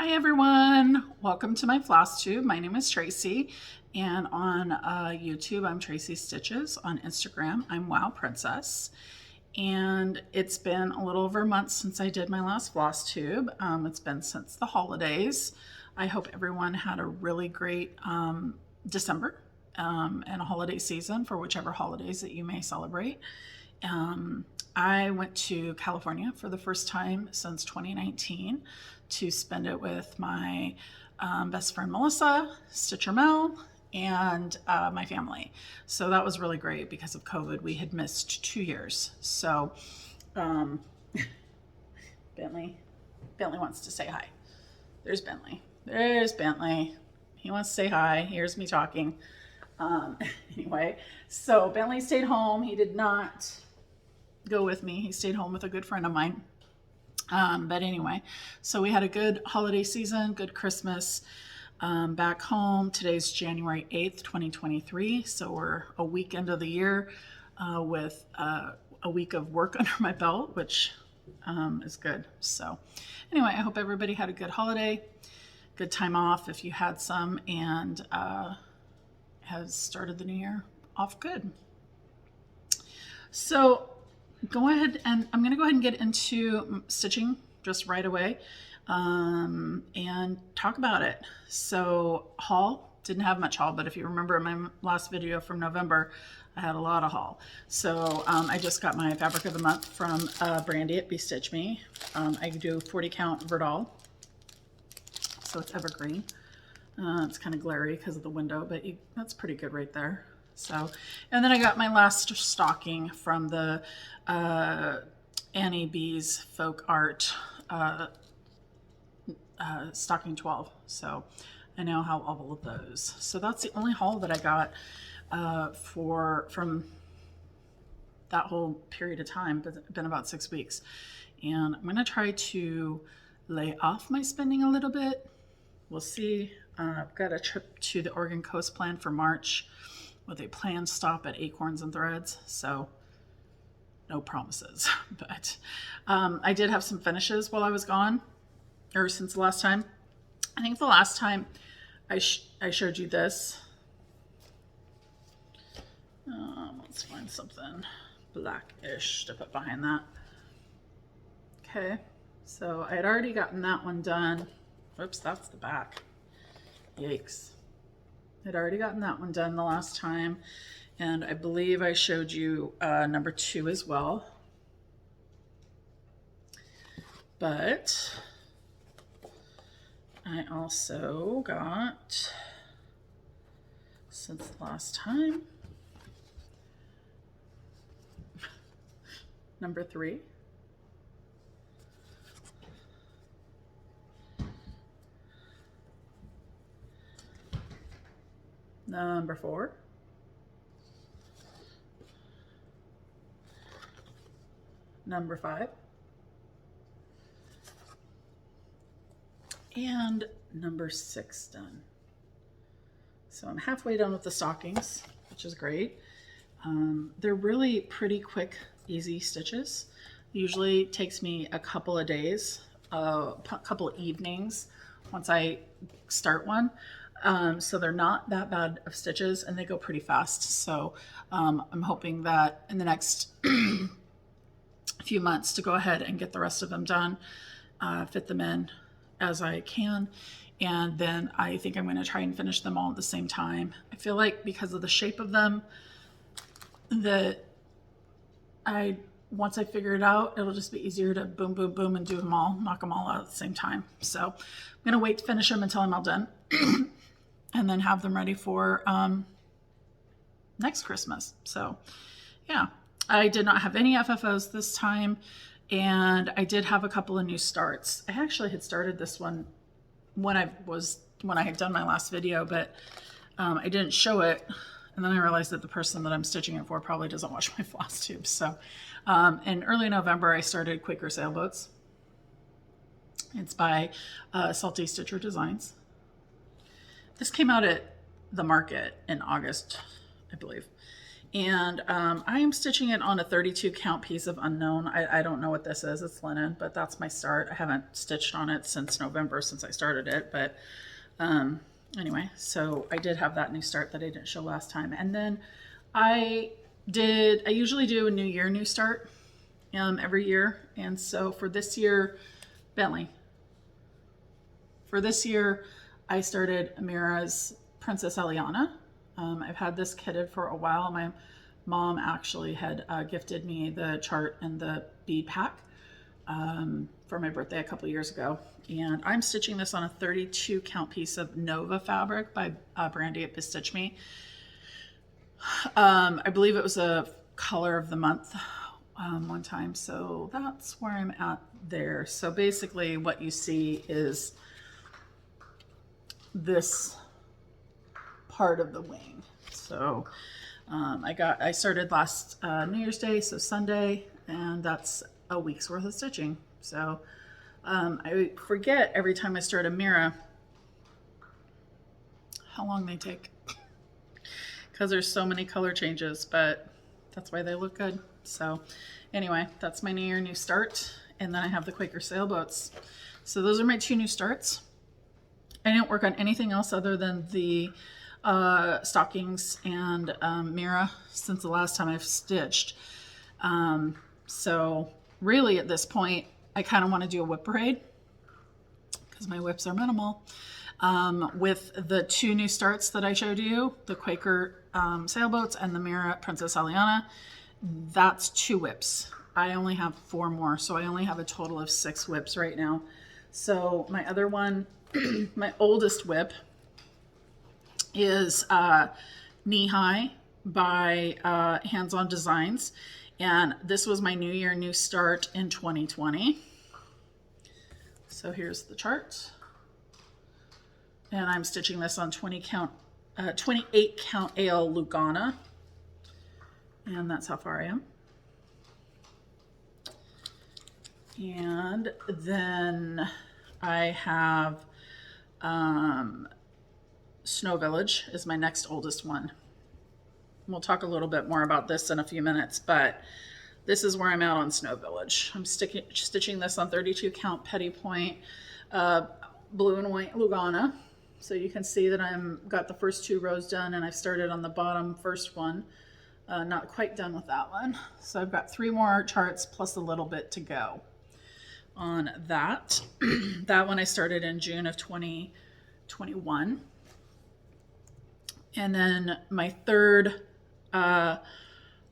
Hi everyone, welcome to my Flosstube. My name is Tracy, and on YouTube I'm Tracy Stitches. On Instagram I'm Wow Princess, and it's been a little over a month since I did my last Flosstube. It's been since the holidays. I hope everyone had a really great December and a holiday season for whichever holidays that you may celebrate. I went to California for the first time since 2019 to spend it with my best friend Melissa, Stitcher Mel, and my family. So that was really great because of COVID. We had missed 2 years. So Bentley wants to say hi. There's Bentley. He wants to say hi. Here's me talking. Anyway, so Bentley stayed home. He did not go with me. He stayed home with a good friend of mine. But anyway, so we had a good holiday season, good Christmas back home. Today's January 8th, 2023. So we're a week into the year with a week of work under my belt, which is good. So anyway, I hope everybody had a good holiday, good time off if you had some, and has started the new year off good. So go ahead and I'm going to go ahead and get into stitching just right away and talk about it. So haul, didn't have much haul, but if you remember my last video from November, I had a lot of haul. So I just got my fabric of the month from Brandy at Stitch Me. I do 40 count Verdal, so it's evergreen. It's kind of glary because of the window, but that's pretty good right there. So, and then I got my last stocking from the Annie B's Folk Art stocking 12. So I now have all of those. So that's the only haul that I got from that whole period of time, but it's been about 6 weeks. And I'm going to try to lay off my spending a little bit. We'll see. I've got a trip to the Oregon Coast planned for March with a planned stop at Acorns and Threads. So no promises, but I did have some finishes while I was gone, or since the last time. I think the last time I showed you this. Let's find something blackish to put behind that. Okay, so I had already gotten that one done. Whoops, that's the back. Yikes. I'd already gotten that one done the last time, and I believe I showed you number 2 as well. But I also got, since the last time, number 3. Number 4. Number 5. And number 6 done. So I'm halfway done with the stockings, which is great. They're really pretty quick, easy stitches. Usually takes me a couple of days, a couple of evenings once I start one. So they're not that bad of stitches, and they go pretty fast. So I'm hoping that in the next few months to go ahead and get the rest of them done, fit them in as I can. And then I think I'm going to try and finish them all at the same time. I feel like because of the shape of them, that once I figure it out, it'll just be easier to boom, boom, boom, and do them all, knock them all out at the same time. So I'm going to wait to finish them until I'm all done. And then have them ready for next Christmas. So yeah, I did not have any FFOs this time, and I did have a couple of new starts. I actually had started this one when I had done my last video, but I didn't show it, and then I realized that the person that I'm stitching it for probably doesn't watch my Flosstube. So in early November I started Quaker Sailboats. It's by Salty Stitcher Designs. This came out at the market in August, I believe. And I am stitching it on a 32 count piece of Unknown. I don't know what this is. It's linen, but that's my start. I haven't stitched on it since November, since I started it. But anyway, so I did have that new start that I didn't show last time. And then I usually do a new year, new start every year. And so for this year, Bentley. For this year, I started Amira's Princess Eliana. I've had this kitted for a while. My mom actually had gifted me the chart and the bead pack for my birthday a couple years ago. And I'm stitching this on a 32 count piece of Nova fabric by Brandy at Bestitch Me. I believe it was a color of the month one time. So that's where I'm at there. So basically what you see is this part of the wing. So I started last New Year's Day, so Sunday, and that's a week's worth of stitching. So I forget every time I start a Mira how long they take, because there's so many color changes, but that's why they look good. So anyway, that's my new year, new start. And then I have the Quaker sailboats. So those are my two new starts. I didn't work on anything else other than the stockings and Mira since the last time I've stitched. So really at this point, I kind of want to do a WIP parade because my WIPs are minimal. With the two new starts that I showed you, the Quaker sailboats and the Mira Princess Eliana, that's 2 WIPs. I only have 4 more, so I only have a total of 6 WIPs right now. So my other one, my oldest WIP is Knee High by Hands On Designs. And this was my new year, new start in 2020. So here's the chart. And I'm stitching this on 28 count AL Lugana. And that's how far I am. And then I have Snow Village is my next oldest one. We'll talk a little bit more about this in a few minutes, but this is where I'm at on Snow Village. I'm stitching this on 32 count Petty Point blue and white Lugana. So you can see that I'm got the first 2 rows done, and I've started on the bottom first one. Not quite done with that one. So I've got 3 more charts plus a little bit to go on that. That one I started in June of 2021. And then my third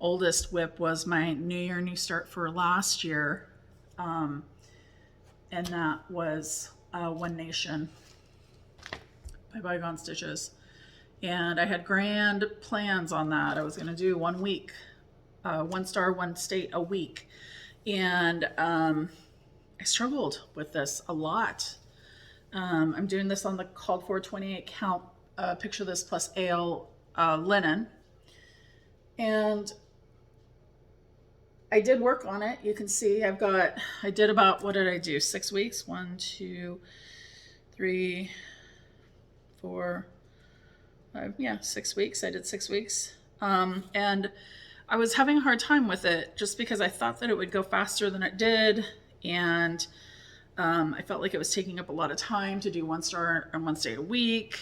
oldest WIP was my New Year, New Start for last year. And that was One Nation by Bygone Stitches. And I had grand plans on that. I was going to do 1 week, 1 star, 1 state a week. And I struggled with this a lot. I'm doing this on the called for 28 count Picture This plus AL linen. And I did work on it. You can see I did about, what did I do? 6 weeks? 1, 2, 3, 4, 5, yeah, 6 weeks. I did 6 weeks. And I was having a hard time with it just because I thought that it would go faster than it did. And I felt like it was taking up a lot of time to do 1 star and 1 state a week.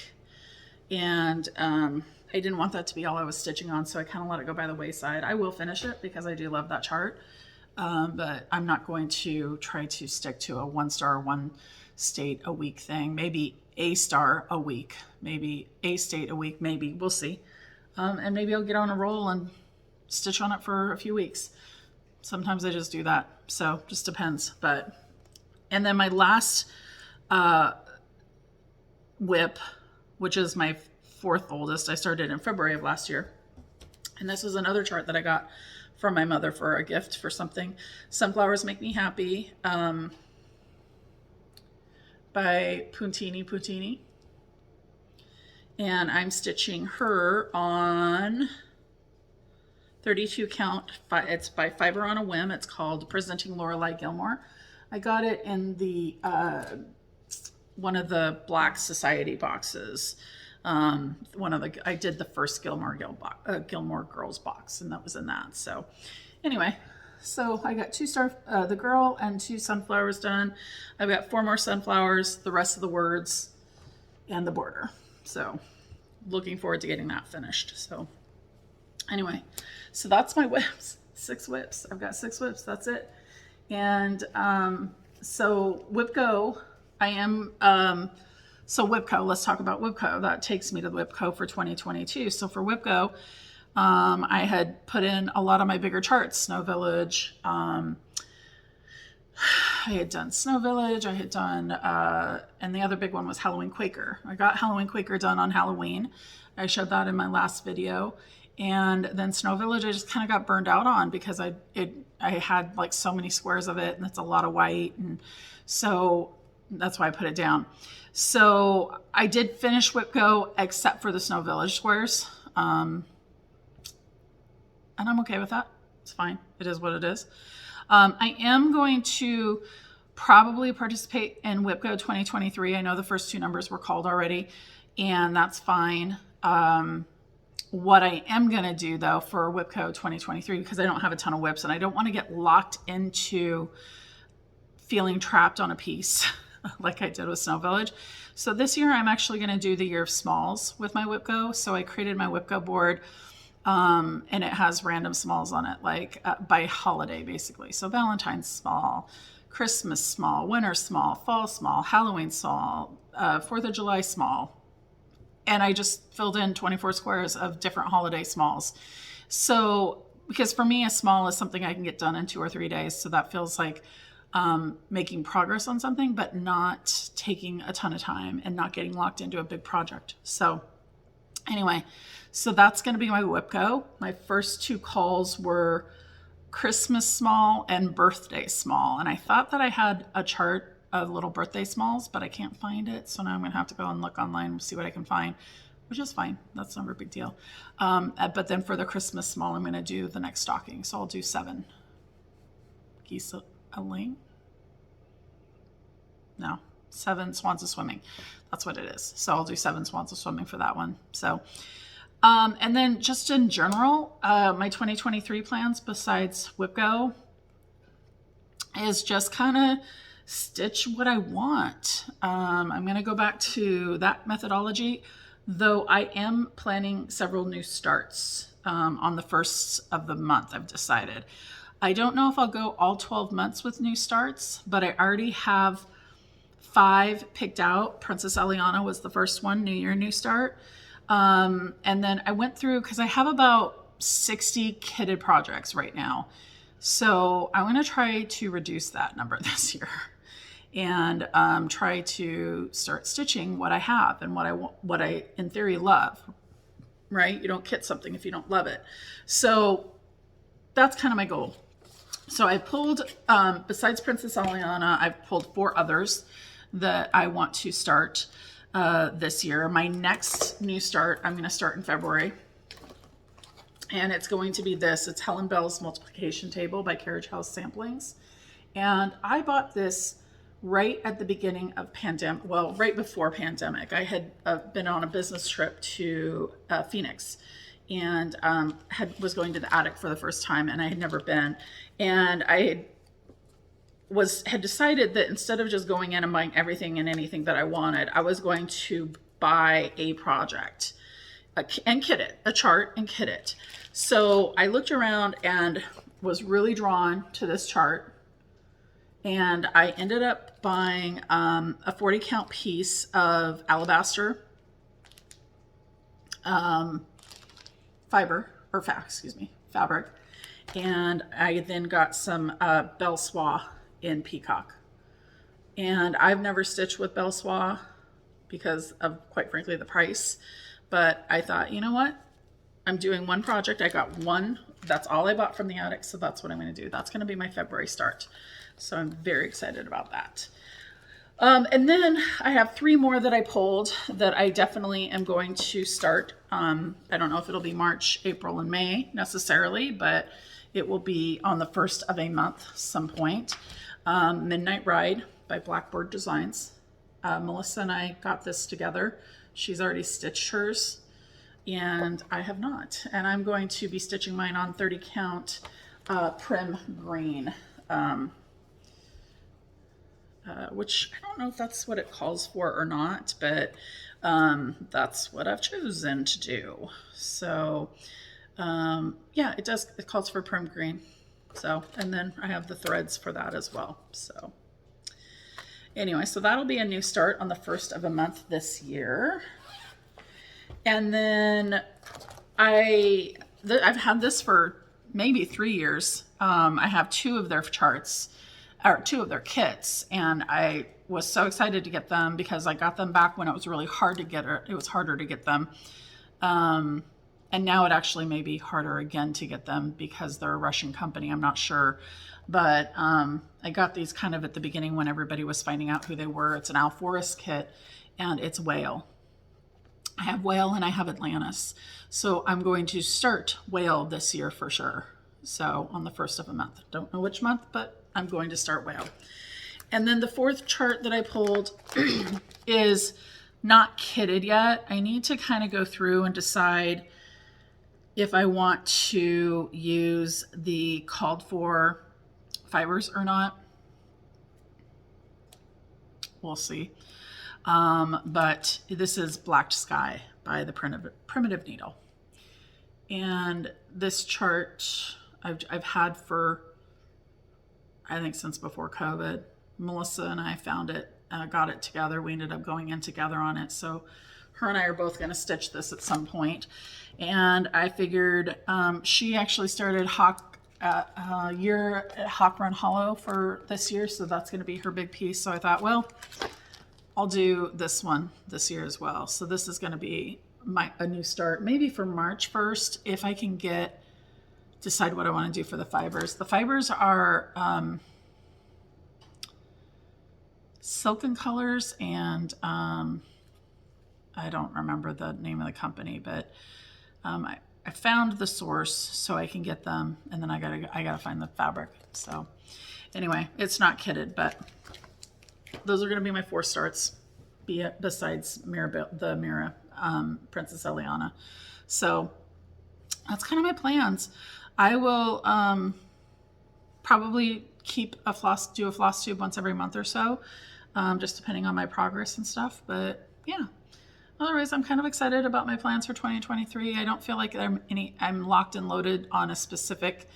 And I didn't want that to be all I was stitching on, so I kind of let it go by the wayside. I will finish it because I do love that chart, but I'm not going to try to stick to a 1 star, 1 state a week thing. Maybe a star a week, maybe a state a week, maybe. We'll see. And maybe I'll get on a roll and stitch on it for a few weeks. Sometimes I just do that, so just depends. And then my last WIP, which is my 4th oldest, I started in February of last year. And this is another chart that I got from my mother for a gift for something. Sunflowers Make Me Happy by Puntini. And I'm stitching her on 32 count. It's by Fiber on a Whim. It's called Presenting Lorelei Gilmore. I got it in the one of the Black Society boxes. I did the first Gilmore Girls box, and that was in that. So anyway, so I got the girl and 2 sunflowers done. I've got 4 more sunflowers, the rest of the words, and the border. So looking forward to getting that finished. So anyway, so that's my WIPs. 6 WIPs. I've got 6 WIPs. That's it. And so WIPCO, so WIPCO, let's talk about WIPCO. That takes me to WIPCO for 2022. So for WIPCO, I had put in a lot of my bigger charts, Snow Village. I had done Snow Village. I had done, and the other big one was Halloween Quaker. I got Halloween Quaker done on Halloween. I showed that in my last video. And then Snow Village, I just kind of got burned out on because I had like so many squares of it, and it's a lot of white. And so that's why I put it down. So I did finish WIPCO except for the Snow Village squares. And I'm okay with that. It's fine. It is what it is. I am going to probably participate in WIPCO 2023. I know the first 2 numbers were called already, and that's fine. What I am going to do, though, for WIPCO 2023, because I don't have a ton of WIPs and I don't want to get locked into feeling trapped on a piece like I did with Snow Village. So this year I'm actually going to do the year of smalls with my WIPCO. So I created my WIPCO board, and it has random smalls on it, like by holiday, basically. So Valentine's small, Christmas small, winter small, fall small, Halloween small, 4th of July small. And I just filled in 24 squares of different holiday smalls. So, because for me, a small is something I can get done in 2 or 3 days. So that feels like making progress on something, but not taking a ton of time and not getting locked into a big project. So anyway, so that's going to be my WIPCO. My first 2 calls were Christmas small and birthday small. And I thought that I had a chart of little birthday smalls, but I can't find it. So now I'm going to have to go and look online and see what I can find, which is fine. That's never a big deal. But then for the Christmas small, I'm going to do the next stocking. So I'll do 7 geese a ling. No, 7 swans a swimming. That's what it is. So I'll do 7 swans a swimming for that one. So, and then just in general, my 2023 plans besides WIPCO is just kind of stitch what I want. I'm going to go back to that methodology, though I am planning several new starts on the 1st of the month, I've decided. I don't know if I'll go all 12 months with new starts, but I already have 5 picked out. Princess Eliana was the first one, New Year, New Start. And then I went through, because I have about 60 kitted projects right now. So I'm going to try to reduce that number this year and try to start stitching what I have and what I in theory love, right? You don't kit something if you don't love it. So that's kind of my goal. So I pulled, besides Princess Eliana, I've pulled 4 others that I want to start this year. My next new start, I'm going to start in February. And it's going to be this. It's Helen Bell's Multiplication Table by Carriage House Samplings. And I bought this right at the beginning of pandemic, well, right before pandemic. I had been on a business trip to Phoenix and was going to the attic for the first time, and I had never been. And I had decided that instead of just going in and buying everything and anything that I wanted, I was going to buy a project and kit it, a chart and kit it. So I looked around and was really drawn to this chart. And I ended up buying a 40 count piece of alabaster fabric. And I then got some Belle Soie in Peacock. And I've never stitched with Belle Soie because of, quite frankly, the price. But I thought, you know what? I'm doing one project. I got one. That's all I bought from the attic. So that's what I'm going to do. That's going to be my February start. So I'm very excited about that. And then I have 3 more that I pulled that I definitely am going to start. I don't know if it'll be March, April, and May necessarily, but it will be on the 1st of a month some point. Midnight Ride by Blackbird Designs. Melissa and I got this together. She's already stitched hers and I have not. And I'm going to be stitching mine on 30 count prim green, which I don't know if that's what it calls for or not, but that's what I've chosen to do. So yeah, it does, it calls for prim green. So, and then I have the threads for that as well. So anyway, so that'll be a new start on the 1st of a month this year. And then I've had this for maybe 3 years. I have 2 of their charts, or 2 of their kits, and I was so excited to get them because I got them back when it was really hard to get, it was harder to get them. And now it actually may be harder again to get them because they're a Russian company. I'm not sure. But I got these kind of at the beginning when everybody was finding out who they were. It's an Alforus kit and it's whale. I have whale and I have Atlantis. So I'm going to start whale this year for sure. So on the 1st of a month. Don't know which month, but I'm going to start whale. And then the 4th chart that I pulled is not kitted yet. I need to kind of go through and decide if I want to use the called for fibers or not. We'll see. But this is Black Sky by the Primitive Needle. And this chart I've had for, I think, since before COVID. Melissa and I found it, got it together. We ended up going in together on it. So her and I are both going to stitch this at some point. And I figured she actually started Hawk Run Hollow for this year. So that's going to be her big piece. So I thought, well, I'll do this one this year as well. So this is going to be a new start, maybe for March 1st, if I can decide what I want to do for the fibers. The fibers are Silken Colors, and I don't remember the name of the company, but I found the source so I can get them, and then I gotta find the fabric. So anyway, it's not kitted, but those are going to be my 4 starts, besides the Mira Princess Eliana. So that's kind of my plans. I will probably do a floss tube once every month or so, just depending on my progress and stuff. But yeah, otherwise I'm kind of excited about my plans for 2023. I don't feel like I'm locked and loaded on a specific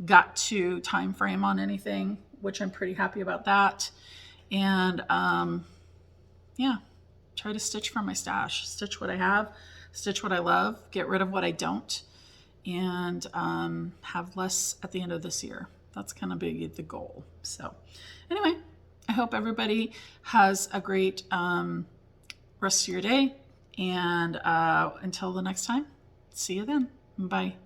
got-to time frame on anything, which I'm pretty happy about that. And yeah, try to stitch from my stash, stitch what I have, stitch what I love, get rid of what I don't, and have less at the end of this year. That's kind of the goal. So anyway, I hope everybody has a great rest of your day, and until the next time, see you then. Bye.